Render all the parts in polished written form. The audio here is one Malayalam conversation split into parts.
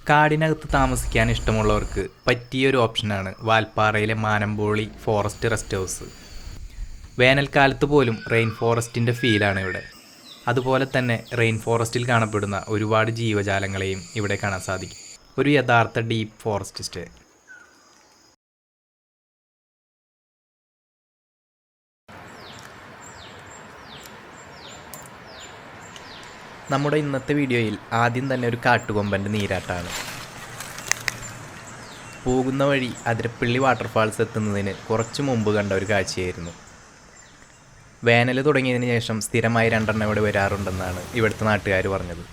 കാടിനകത്ത് താമസിക്കാൻ ഇഷ്ടമുള്ളവർക്ക് പറ്റിയൊരു ഓപ്ഷനാണ് വാൽപ്പാറയിലെ മാനമ്പോളി ഫോറസ്റ്റ് റെസ്റ്റ് ഹൗസ്. വേനൽക്കാലത്ത് പോലും റെയിൻ ഫോറസ്റ്റിൻ്റെ ഫീലാണ് ഇവിടെ. അതുപോലെ തന്നെ റെയിൻ ഫോറസ്റ്റിൽ കാണപ്പെടുന്ന ഒരുപാട് ജീവജാലങ്ങളെയും ഇവിടെ കാണാൻ സാധിക്കും. ഒരു യഥാർത്ഥ ഡീപ്പ് ഫോറസ്റ്റ് സ്റ്റേ. നമ്മുടെ ഇന്നത്തെ വീഡിയോയിൽ ആദ്യം തന്നെ ഒരു കാട്ടുകൊമ്പൻ്റെ നീരാട്ടാണ്. പോകുന്ന വഴി അതിരപ്പള്ളി വാട്ടർഫാൾസ് എത്തുന്നതിന് കുറച്ച് മുമ്പ് കണ്ട ഒരു കാഴ്ചയായിരുന്നു. വേനൽ തുടങ്ങിയതിന് ശേഷം സ്ഥിരമായി 2 എണ്ണം ഇവിടെ വരാറുണ്ടെന്നാണ് ഇവിടുത്തെ നാട്ടുകാർ പറഞ്ഞത്.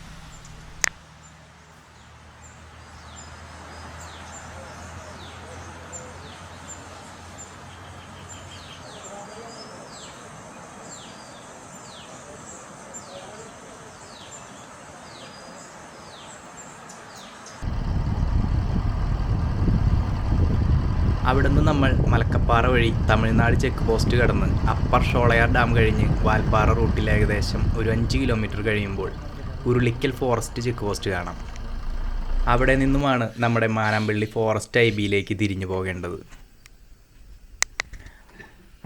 അവിടുന്ന് നമ്മൾ മലക്കപ്പാറ വഴി തമിഴ്നാട് ചെക്ക് പോസ്റ്റ് കടന്ന് അപ്പർ ഷോളയാർ ഡാം കഴിഞ്ഞ് വാൽപ്പാറ റൂട്ടിൽ ഏകദേശം ഒരു 5 കിലോമീറ്റർ കഴിയുമ്പോൾ ഉരുളിക്കൽ ഫോറസ്റ്റ് ചെക്ക് പോസ്റ്റ് കാണാം. അവിടെ നിന്നുമാണ് നമ്മുടെ മാനമ്പള്ളി ഫോറസ്റ്റ് ഐബിയിലേക്ക് തിരിഞ്ഞു പോകേണ്ടത്.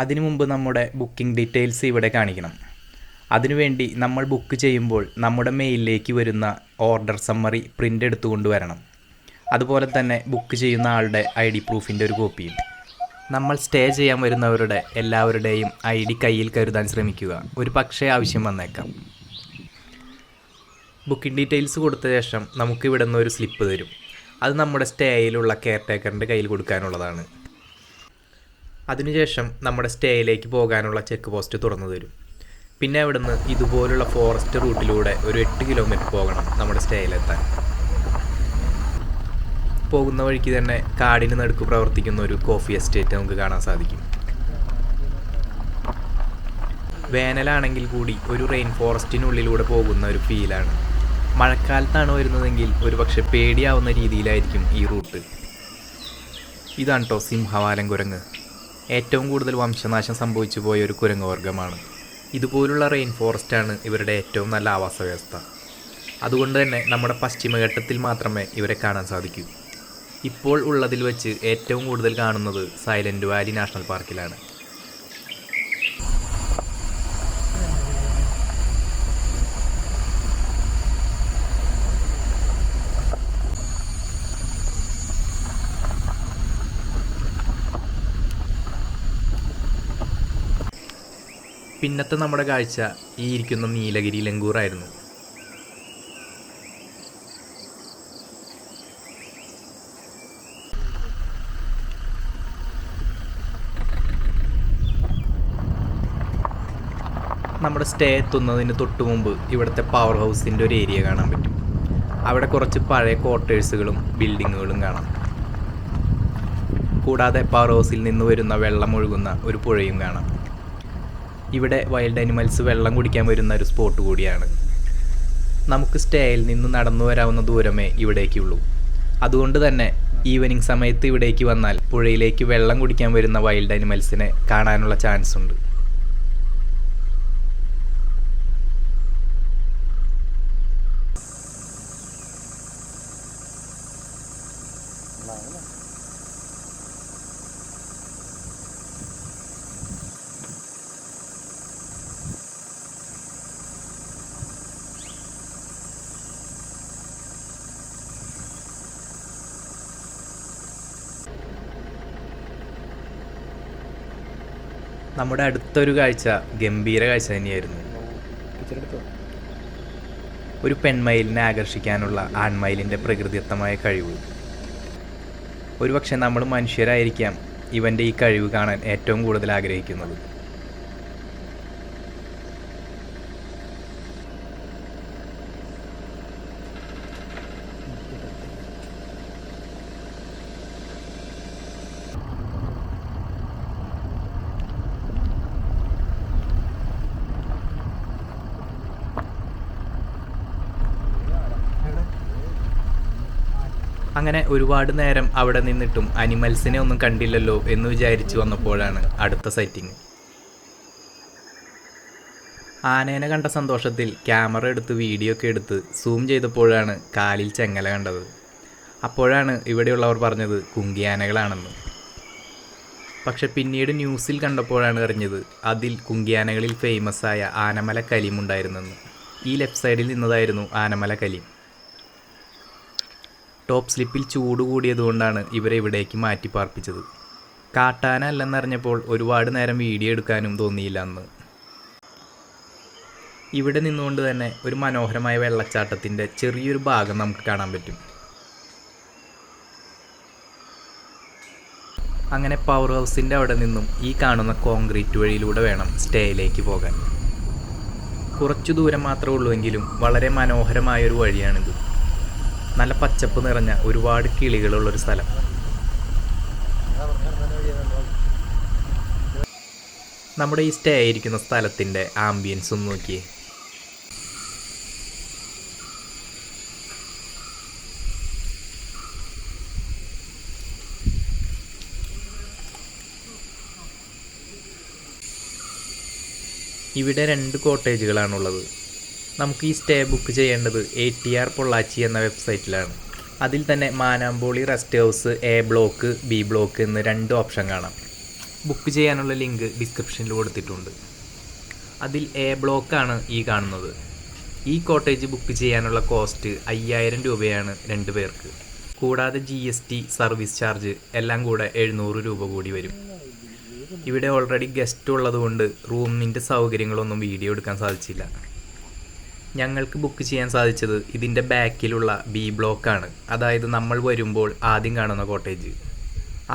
അതിനു മുമ്പ് നമ്മുടെ ബുക്കിംഗ് ഡീറ്റെയിൽസ് ഇവിടെ കാണിക്കണം. അതിനുവേണ്ടി നമ്മൾ ബുക്ക് ചെയ്യുമ്പോൾ നമ്മുടെ മെയിലിലേക്ക് വരുന്ന ഓർഡർ സമ്മറി പ്രിൻ്റ് എടുത്തുകൊണ്ട് വരണം. അതുപോലെ തന്നെ ബുക്ക് ചെയ്യുന്ന ആളുടെ ID പ്രൂഫിൻ്റെ ഒരു കോപ്പിയും. നമ്മൾ സ്റ്റേ ചെയ്യാൻ വരുന്നവരുടെ എല്ലാവരുടെയും ID കയ്യിൽ കരുതാൻ ശ്രമിക്കുക. ഒരു പക്ഷേ ആവശ്യം വന്നേക്കാം. ബുക്കിംഗ് ഡീറ്റെയിൽസ് കൊടുത്ത ശേഷം നമുക്ക് ഇവിടെ നിന്ന് ഒരു സ്ലിപ്പ് തരും. അത് നമ്മുടെ സ്റ്റേയിലുള്ള കെയർ ടേക്കറിൻ്റെ കയ്യിൽ കൊടുക്കാനുള്ളതാണ്. അതിനുശേഷം നമ്മുടെ സ്റ്റേയിലേക്ക് പോകാനുള്ള ചെക്ക് പോസ്റ്റ് തുറന്നു തരും. പിന്നെ അവിടെ നിന്ന് ഇതുപോലുള്ള ഫോറസ്റ്റ് റൂട്ടിലൂടെ ഒരു 8 കിലോമീറ്റർ പോകണം നമ്മുടെ സ്റ്റേയിലെത്താൻ. പോകുന്ന വഴിക്ക് തന്നെ കാടിന് നടുക്ക് പ്രവർത്തിക്കുന്ന ഒരു കോഫി എസ്റ്റേറ്റ് നമുക്ക് കാണാൻ സാധിക്കും. വേനലാണെങ്കിൽ കൂടി ഒരു റെയിൻ ഫോറസ്റ്റിനുള്ളിലൂടെ പോകുന്ന ഒരു ഫീലാണ്. മഴക്കാലത്താണ് വരുന്നതെങ്കിൽ ഒരുപക്ഷെ പേടിയാവുന്ന രീതിയിലായിരിക്കും ഈ റൂട്ട്. ഇതാണ് കേട്ടോ സിംഹവാലൻ കുരങ്ങ്. ഏറ്റവും കൂടുതൽ വംശനാശം സംഭവിച്ചു പോയ ഒരു കുരങ്ങ് വർഗ്ഗമാണ്. ഇതുപോലുള്ള റെയിൻ ഫോറസ്റ്റാണ് ഇവരുടെ ഏറ്റവും നല്ല ആവാസ വ്യവസ്ഥ. അതുകൊണ്ട് തന്നെ നമ്മുടെ പശ്ചിമഘട്ടത്തിൽ മാത്രമേ ഇവരെ കാണാൻ സാധിക്കൂ. ഇപ്പോൾ ഉള്ളതിൽ വെച്ച് ഏറ്റവും കൂടുതൽ കാണുന്നത് സൈലൻറ്റ് വാലി നാഷണൽ പാർക്കിലാണ്. പിന്നത്തെ നമ്മുടെ കാഴ്ച ഈ ഇരിക്കുന്ന നീലഗിരി ലങ്കൂറായിരുന്നു. നമ്മുടെ സ്റ്റേ എത്തുന്നതിന് തൊട്ട് മുമ്പ് ഇവിടുത്തെ പവർ ഹൗസിൻ്റെ ഒരു ഏരിയ കാണാൻ പറ്റും. അവിടെ കുറച്ച് പഴയ ക്വാർട്ടേഴ്സുകളും ബിൽഡിങ്ങുകളും കാണാം. കൂടാതെ പവർ ഹൗസിൽ നിന്ന് വരുന്ന വെള്ളം ഒഴുകുന്ന ഒരു പുഴയും കാണാം. ഇവിടെ വൈൽഡ് ആനിമൽസ് വെള്ളം കുടിക്കാൻ വരുന്ന ഒരു സ്പോട്ട് കൂടിയാണ്. നമുക്ക് സ്റ്റേയിൽ നിന്ന് നടന്നു വരാവുന്ന ദൂരമേ ഇവിടേക്കുള്ളൂ. അതുകൊണ്ട് തന്നെ ഈവനിങ് സമയത്ത് ഇവിടേക്ക് വന്നാൽ പുഴയിലേക്ക് വെള്ളം കുടിക്കാൻ വരുന്ന വൈൽഡ് ആനിമൽസിനെ കാണാനുള്ള ചാൻസ് ഉണ്ട്. നമ്മുടെ അടുത്തൊരു കാഴ്ച ഗംഭീര കാഴ്ച തന്നെയായിരുന്നു. ഒരു പെൺമയിലിനെ ആകർഷിക്കാനുള്ള ആൺമയിലിൻ്റെ പ്രകൃതിദത്തമായ കഴിവ്. ഒരുപക്ഷെ നമ്മൾ മനുഷ്യരായിരിക്കാം ഇവൻ്റെ ഈ കഴിവ് കാണാൻ ഏറ്റവും കൂടുതൽ ആഗ്രഹിക്കുന്നത്. അങ്ങനെ ഒരുപാട് നേരം അവിടെ നിന്നിട്ടും അനിമൽസിനെ ഒന്നും കണ്ടില്ലല്ലോ എന്ന് വിചാരിച്ചു വന്നപ്പോഴാണ് അടുത്ത സൈറ്റിങ്. ആനേനെ കണ്ട സന്തോഷത്തിൽ ക്യാമറ എടുത്ത് വീഡിയോ ഒക്കെ എടുത്ത് സൂം ചെയ്തപ്പോഴാണ് കാലിൽ ചെങ്ങല കണ്ടത്. അപ്പോഴാണ് ഇവിടെയുള്ളവർ പറഞ്ഞത് കുങ്കിയാനകളാണെന്ന്. പക്ഷെ പിന്നീട് ന്യൂസിൽ കണ്ടപ്പോഴാണ് അറിഞ്ഞത് അതിൽ കുങ്കിയാനകളിൽ ഫേമസ് ആയ ആനമല കലീം ഉണ്ടായിരുന്നെന്ന്. ഈ ലെഫ്റ്റ് സൈഡിൽ നിന്നതായിരുന്നു ആനമല കലീം. ടോപ്പ് സ്ലിപ്പിൽ ചൂട് കൂടിയതുകൊണ്ടാണ് ഇവരെ ഇവിടേക്ക് മാറ്റി പാർപ്പിച്ചത്. കാട്ടാന അല്ലെന്നറിഞ്ഞപ്പോൾ ഒരുപാട് നേരം വീഡിയോ എടുക്കാനും തോന്നിയില്ല അന്ന്. ഇവിടെ നിന്നുകൊണ്ട് തന്നെ ഒരു മനോഹരമായ വെള്ളച്ചാട്ടത്തിൻ്റെ ചെറിയൊരു ഭാഗം നമുക്ക് കാണാൻ പറ്റും. അങ്ങനെ പവർ ഹൗസിൻ്റെ അവിടെ നിന്നും ഈ കാണുന്ന കോൺക്രീറ്റ് വഴിയിലൂടെ വേണം സ്റ്റേയിലേക്ക് പോകാൻ. കുറച്ചു ദൂരം മാത്രമേ ഉള്ളൂവെങ്കിലും വളരെ മനോഹരമായൊരു വഴിയാണിത്. നല്ല പച്ചപ്പ് നിറഞ്ഞ ഒരുപാട് കിളികളുള്ളൊരു സ്ഥലം. നമ്മുടെ ഈ സ്റ്റേ ആയിരിക്കുന്ന സ്ഥലത്തിൻ്റെ ആംബിയൻസ് ഒന്ന് നോക്കിയേ. ഇവിടെ 2 കോട്ടേജുകളാണുള്ളത്. നമുക്ക് ഈ സ്റ്റേ ബുക്ക് ചെയ്യേണ്ടത് ATR പൊള്ളാച്ചി എന്ന വെബ്സൈറ്റിലാണ്. അതിൽ തന്നെ Manampoly rest house A block B block എന്ന് 2 ഓപ്ഷൻ കാണാം. ബുക്ക് ചെയ്യാനുള്ള ലിങ്ക് ഡിസ്ക്രിപ്ഷനിൽ കൊടുത്തിട്ടുണ്ട്. അതിൽ A ബ്ലോക്കാണ് ഈ കാണുന്നത്. ഈ കോട്ടേജ് ബുക്ക് ചെയ്യാനുള്ള കോസ്റ്റ് 5000 രൂപയാണ് 2 പേർക്ക്. കൂടാതെ GST, സർവീസ് ചാർജ് എല്ലാം കൂടെ 700 രൂപ കൂടി വരും. ഇവിടെ ഓൾറെഡി ഗസ്റ്റ് ഉള്ളതുകൊണ്ട് റൂമിൻ്റെ സൗകര്യങ്ങളൊന്നും വീഡിയോ എടുക്കാൻ സാധിച്ചില്ല. ഞങ്ങൾക്ക് ബുക്ക് ചെയ്യാൻ സാധിച്ചത് ഇതിൻ്റെ ബാക്കിലുള്ള B ബ്ലോക്കാണ്. അതായത് നമ്മൾ വരുമ്പോൾ ആദ്യം കാണുന്ന കോട്ടേജ്.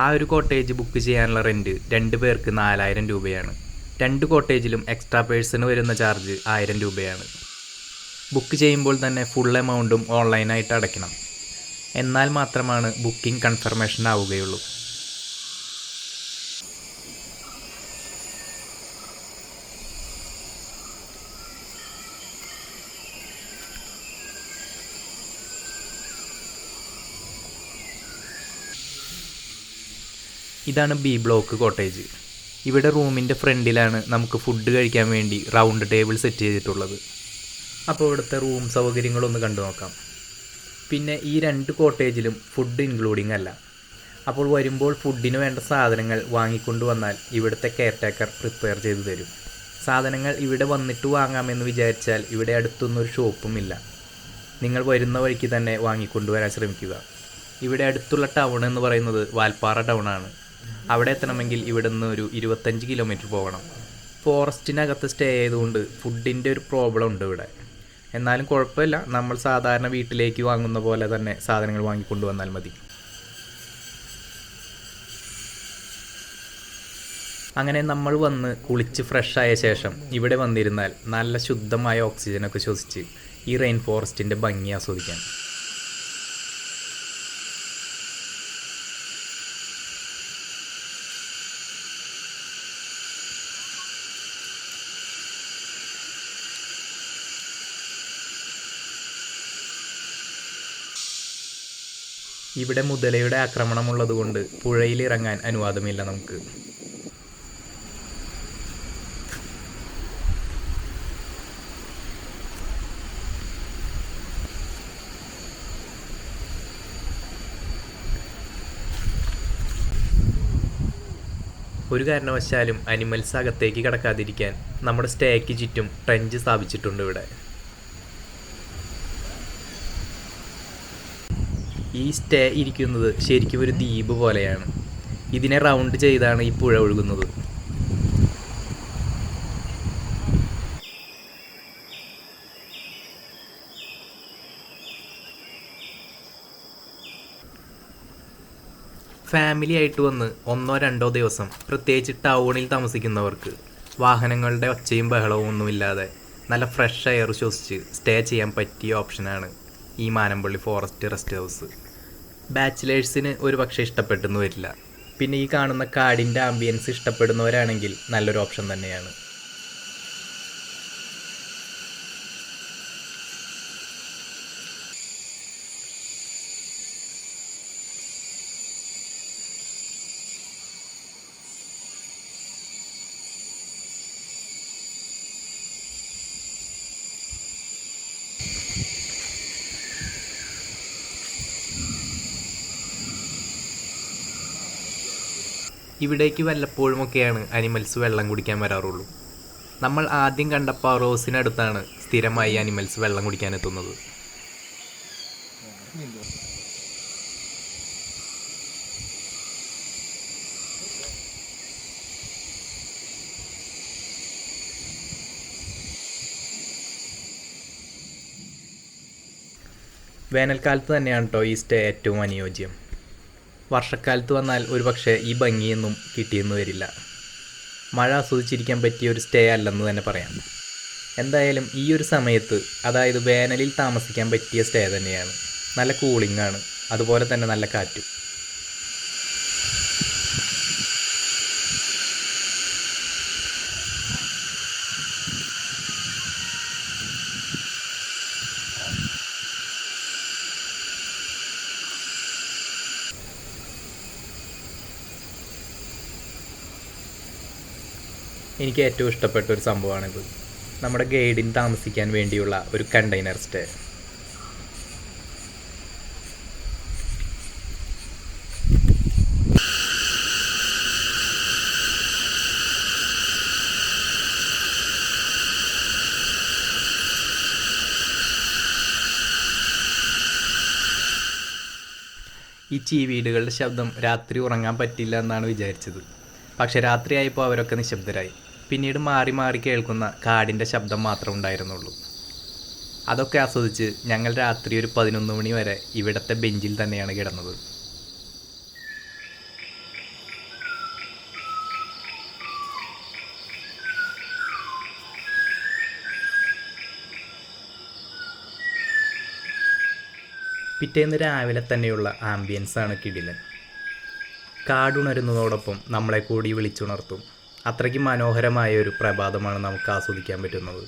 ആ ഒരു കോട്ടേജ് ബുക്ക് ചെയ്യാനുള്ള റെൻറ്റ് 2 പേർക്ക് 4000 രൂപയാണ്. 2 കോട്ടേജിലും എക്സ്ട്രാ പേഴ്സണ് വരുന്ന ചാർജ് 1000 രൂപയാണ്. ബുക്ക് ചെയ്യുമ്പോൾ തന്നെ ഫുൾ എമൗണ്ടും ഓൺലൈനായിട്ട് അടയ്ക്കണം. എന്നാൽ മാത്രമാണ് ബുക്കിംഗ് കൺഫർമേഷൻ ആവുകയുള്ളൂ. ഇതാണ് B ബ്ലോക്ക് കോട്ടേജ്. ഇവിടെ റൂമിൻ്റെ ഫ്രണ്ടിലാണ് നമുക്ക് ഫുഡ് കഴിക്കാൻ വേണ്ടി റൗണ്ട് ടേബിൾ സെറ്റ് ചെയ്തിട്ടുള്ളത്. അപ്പോൾ ഇവിടുത്തെ റൂം സൗകര്യങ്ങളൊന്ന് കണ്ടു നോക്കാം. പിന്നെ ഈ 2 കോട്ടേജിലും ഫുഡ് ഇൻക്ലൂഡിങ് അല്ല. അപ്പോൾ വരുമ്പോൾ ഫുഡിന് വേണ്ട സാധനങ്ങൾ വാങ്ങിക്കൊണ്ട് വന്നാൽ ഇവിടുത്തെ കെയർടേക്കർ പ്രിപ്പയർ ചെയ്തു തരും. സാധനങ്ങൾ ഇവിടെ വന്നിട്ട് വാങ്ങാമെന്ന് വിചാരിച്ചാൽ ഇവിടെ അടുത്തൊന്നും ഒരു ഷോപ്പും ഇല്ല. നിങ്ങൾ വരുന്ന വഴിക്ക് തന്നെ വാങ്ങിക്കൊണ്ടുവരാൻ ശ്രമിക്കുക. ഇവിടെ അടുത്തുള്ള ടൗൺ എന്ന് പറയുന്നത് വാൽപ്പാറ ടൗണാണ്. അവിടെ എത്തണമെങ്കിൽ ഇവിടെ നിന്ന് ഒരു 25 കിലോമീറ്റർ പോകണം. ഫോറസ്റ്റിനകത്ത് സ്റ്റേ ചെയ്തുകൊണ്ട് ഫുഡിൻ്റെ ഒരു പ്രോബ്ലം ഉണ്ട് ഇവിടെ. എന്നാലും കുഴപ്പമില്ല, നമ്മൾ സാധാരണ വീട്ടിലേക്ക് വാങ്ങുന്ന പോലെ തന്നെ സാധനങ്ങൾ വാങ്ങിക്കൊണ്ട് വന്നാൽ മതി. അങ്ങനെ നമ്മൾ വന്ന് കുളിച്ച് ഫ്രഷായ ശേഷം ഇവിടെ വന്നിരുന്നാൽ നല്ല ശുദ്ധമായ ഓക്സിജനൊക്കെ ശ്വസിച്ച് ഈ റെയിൻ ഫോറസ്റ്റിൻ്റെ ഭംഗി ആസ്വദിക്കാം. ഇവിടെ മുതലയുടെ ആക്രമണമുള്ളതുകൊണ്ട് പുഴയിലിറങ്ങാൻ അനുവാദമില്ല നമുക്ക്. ഒരു കാരണവശാലും അനിമൽസ് അകത്തേക്ക് കടക്കാതിരിക്കാൻ നമ്മുടെ സ്റ്റേക്ക് ചുറ്റും ട്രെഞ്ച് സ്ഥാപിച്ചിട്ടുണ്ട് ഇവിടെ. ഈ സ്റ്റേ ഇരിക്കുന്നത് ശരിക്കും ഒരു ദ്വീപ് പോലെയാണ്. ഇതിനെ റൗണ്ട് ചെയ്താണ് ഈ പുഴ ഒഴുകുന്നത്. ഫാമിലി ആയിട്ട് വന്ന് 1-2 ദിവസം, പ്രത്യേകിച്ച് ടൗണിൽ താമസിക്കുന്നവർക്ക് വാഹനങ്ങളുടെ ഒച്ചയും ബഹളവും ഒന്നുമില്ലാതെ നല്ല ഫ്രഷ് എയർ ശ്വസിച്ച് സ്റ്റേ ചെയ്യാൻ പറ്റിയ ഓപ്ഷനാണ് ഈ മാനമ്പള്ളി ഫോറസ്റ്റ് റെസ്റ്റ് ഹൗസ്. ബാച്ചിലേഴ്സിന് ഒരു പക്ഷേ ഇഷ്ടപ്പെട്ടെന്ന് വരില്ല. പിന്നെ ഈ കാണുന്ന കാടിൻ്റെ ആംബിയൻസ് ഇഷ്ടപ്പെടുന്നവരാണെങ്കിൽ നല്ലൊരു ഓപ്ഷൻ തന്നെയാണ്. ഇവിടേക്ക് വല്ലപ്പോഴുമൊക്കെയാണ് അനിമൽസ് വെള്ളം കുടിക്കാൻ വരാറുള്ളൂ. നമ്മൾ ആദ്യം കണ്ട പവർ ഹൗസിനടുത്താണ് സ്ഥിരമായി അനിമൽസ് വെള്ളം കുടിക്കാൻ എത്തുന്നത്. വേനൽക്കാലത്ത് തന്നെയാണ് കേട്ടോ ഈ സ്റ്റേ ഏറ്റവും അനുയോജ്യം. വർഷക്കാലത്ത് വന്നാൽ ഒരുപക്ഷെ ഈ ഭംഗിയൊന്നും കിട്ടിയെന്ന് വരില്ല. മഴ ആസ്വദിച്ചിരിക്കാൻ പറ്റിയ ഒരു സ്റ്റേ അല്ലെന്ന് തന്നെ പറയാം. എന്തായാലും ഈ ഒരു സമയത്ത്, അതായത് വേനലിൽ താമസിക്കാൻ പറ്റിയ സ്റ്റേ തന്നെയാണ്. നല്ല കൂളിംഗ് ആണ്, അതുപോലെ തന്നെ നല്ല കാറ്റും. എനിക്ക് ഏറ്റവും ഇഷ്ടപ്പെട്ട ഒരു സംഭവമാണിത്. നമ്മുടെ ഗൈഡിന് താമസിക്കാൻ വേണ്ടിയുള്ള ഒരു കണ്ടെയ്നർ സ്റ്റേ. ഈ ചീവീടുകളുടെ ശബ്ദം രാത്രി ഉറങ്ങാൻ പറ്റില്ല എന്നാണ് വിചാരിച്ചത്. പക്ഷെ രാത്രിയായപ്പോൾ അവരൊക്കെ നിശബ്ദരായി. പിന്നീട് മാറി മാറി കേൾക്കുന്ന കാടിൻ്റെ ശബ്ദം മാത്രം ഉണ്ടായിരുന്നുള്ളൂ. അതൊക്കെ ആസ്വദിച്ച് ഞങ്ങൾ രാത്രി ഒരു 11 മണി വരെ ഇവിടുത്തെ ബെഞ്ചിൽ തന്നെയാണ് കിടന്നത്. പിറ്റേന്ന് രാവിലെ തന്നെയുള്ള ആംബിയൻസാണ് കിടിലൻ. കാടുണരുന്നതോടൊപ്പം നമ്മളെ കൂടി വിളിച്ചുണർത്തും. അത്രയ്ക്ക് മനോഹരമായ ഒരു പ്രഭാതമാണ് നമുക്ക് ആസ്വദിക്കാൻ പറ്റുന്നത്.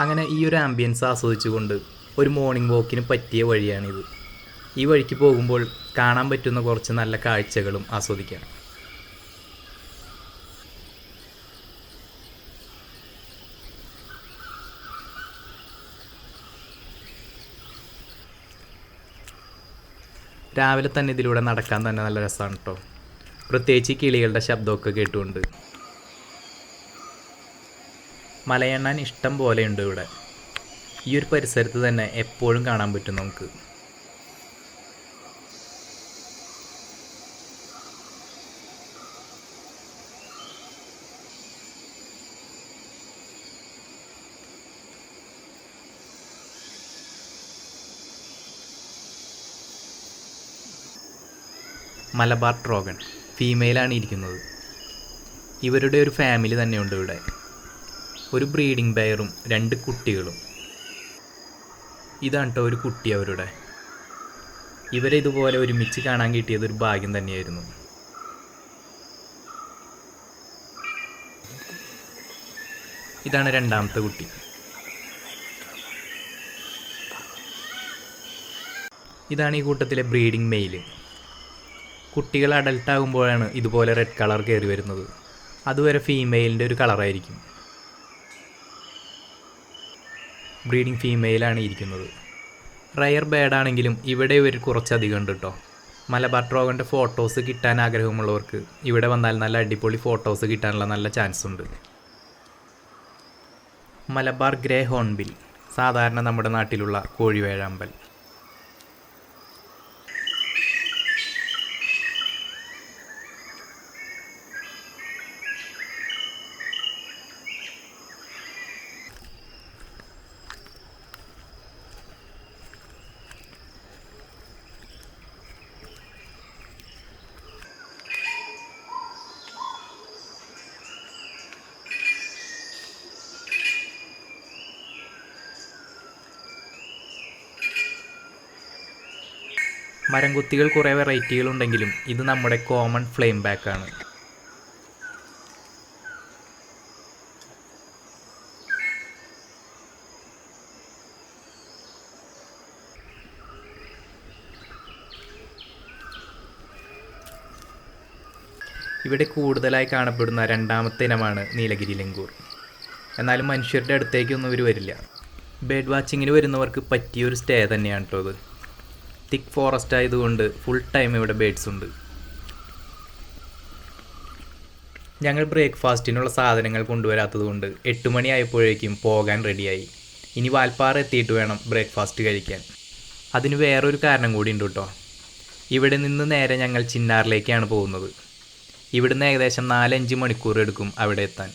അങ്ങനെ ഈ ഒരു ആംബിയൻസ് ആസ്വദിച്ചുകൊണ്ട് ഒരു മോർണിംഗ് വാക്കിന് പറ്റിയ വഴിയാണിത്. ഈ വഴിക്ക് പോകുമ്പോൾ കാണാൻ പറ്റുന്ന കുറച്ച് നല്ല കാഴ്ചകളും ആസ്വദിക്കാം. രാവിലെ തന്നെ ഇതിലൂടെ നടക്കാൻ തന്നെ നല്ല രസമാണ് കേട്ടോ. പ്രത്യേകിച്ച് കിളികളുടെ ശബ്ദമൊക്കെ കേട്ടുകൊണ്ട്. മലയണ്ണാൻ ഇഷ്ടം പോലെയുണ്ട് ഇവിടെ. ഈ ഒരു പരിസരത്ത് തന്നെ എപ്പോഴും കാണാൻ പറ്റും നമുക്ക്. മലബാർ ട്രോഗൺ ഫീമെയിലാണ് ഇരിക്കുന്നത്. ഇവരുടെ ഒരു ഫാമിലി തന്നെയുണ്ട് ഇവിടെ. ഒരു ബ്രീഡിംഗ് പെയറും 2 കുട്ടികളും. ഇതാണ് കേട്ടോ ഒരു കുട്ടി അവരുടെ. ഇവരെ ഇതുപോലെ ഒരുമിച്ച് കാണാൻ കിട്ടിയത് ഒരു ഭാഗ്യം തന്നെയായിരുന്നു. ഇതാണ് 2ാമത്തെ കുട്ടി. ഇതാണ് ഈ കൂട്ടത്തിലെ ബ്രീഡിംഗ് മെയില്. കുട്ടികൾ അഡൽട്ടാകുമ്പോഴാണ് ഇതുപോലെ റെഡ് കളർ കയറി വരുന്നത്. അതുവരെ ഫീമെയിലിൻ്റെ ഒരു കളറായിരിക്കും. ബ്രീഡിംഗ് ഫീമെയിലാണ് ഇരിക്കുന്നത്. റയർ ബേഡാണെങ്കിലും ഇവിടെ ഇവർ കുറച്ചധികം ഉണ്ട് കേട്ടോ. മലബാർ ട്രോഗൻ്റെ ഫോട്ടോസ് കിട്ടാൻ ആഗ്രഹമുള്ളവർക്ക് ഇവിടെ വന്നാൽ നല്ല അടിപൊളി ഫോട്ടോസ് കിട്ടാനുള്ള നല്ല ചാൻസ് ഉണ്ട്. മലബാർ ഗ്രേ ഹോൺബിൽ, സാധാരണ നമ്മുടെ നാട്ടിലുള്ള കോഴിവേഴാമ്പൽ. മരംകൊത്തികൾ കുറേ വെറൈറ്റികളുണ്ടെങ്കിലും ഇത് നമ്മുടെ കോമൺ ഫ്ലെയിം ബാക്കാണ്. ഇവിടെ കൂടുതലായി കാണപ്പെടുന്ന രണ്ടാമത്തെ ഇനമാണ് നീലഗിരി ലങ്കൂർ. എന്നാലും മനുഷ്യരുടെ അടുത്തേക്കൊന്നും ഇവർ വരില്ല. ബേർഡ് വാച്ചിങ്ങിന് വരുന്നവർക്ക് പറ്റിയൊരു സ്റ്റേ തന്നെയാണ് കേട്ടോ ഇത്. തിക്ക് ഫോറസ്റ്റ് ആയതുകൊണ്ട് ഫുൾ ടൈം ഇവിടെ ബേഡ്സ് ഉണ്ട്. ഞങ്ങൾ ബ്രേക്ക്ഫാസ്റ്റിനുള്ള സാധനങ്ങൾ കൊണ്ടുവരാത്തത് കൊണ്ട് 8 മണിയായപ്പോഴേക്കും പോകാൻ റെഡിയായി. ഇനി വാൽപ്പാറ എത്തിയിട്ട് വേണം ബ്രേക്ക്ഫാസ്റ്റ് കഴിക്കാൻ. അതിന് വേറൊരു കാരണം കൂടി ഉണ്ട് കേട്ടോ. ഇവിടെ നിന്ന് നേരെ ഞങ്ങൾ ചിന്നാറിലേക്കാണ് പോകുന്നത്. ഇവിടുന്ന് ഏകദേശം 4-5 മണിക്കൂർ എടുക്കും അവിടെ എത്താൻ.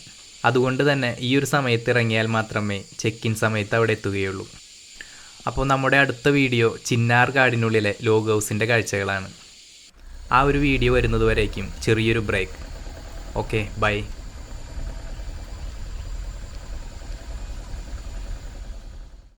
അതുകൊണ്ട് തന്നെ ഈ ഒരു സമയത്ത് ഇറങ്ങിയാൽ മാത്രമേ ചെക്ക് ഇൻ സമയത്ത് അവിടെ എത്തുകയുള്ളൂ. അപ്പോൾ നമ്മുടെ അടുത്ത വീഡിയോ ചിന്നാർ കാടിനുള്ളിലെ ലോഗ് ഹൗസിൻ്റെ കാഴ്ചകളാണ്. ആ ഒരു വീഡിയോ വരുന്നതുവരേക്കും ചെറിയൊരു ബ്രേക്ക്. Okay, by.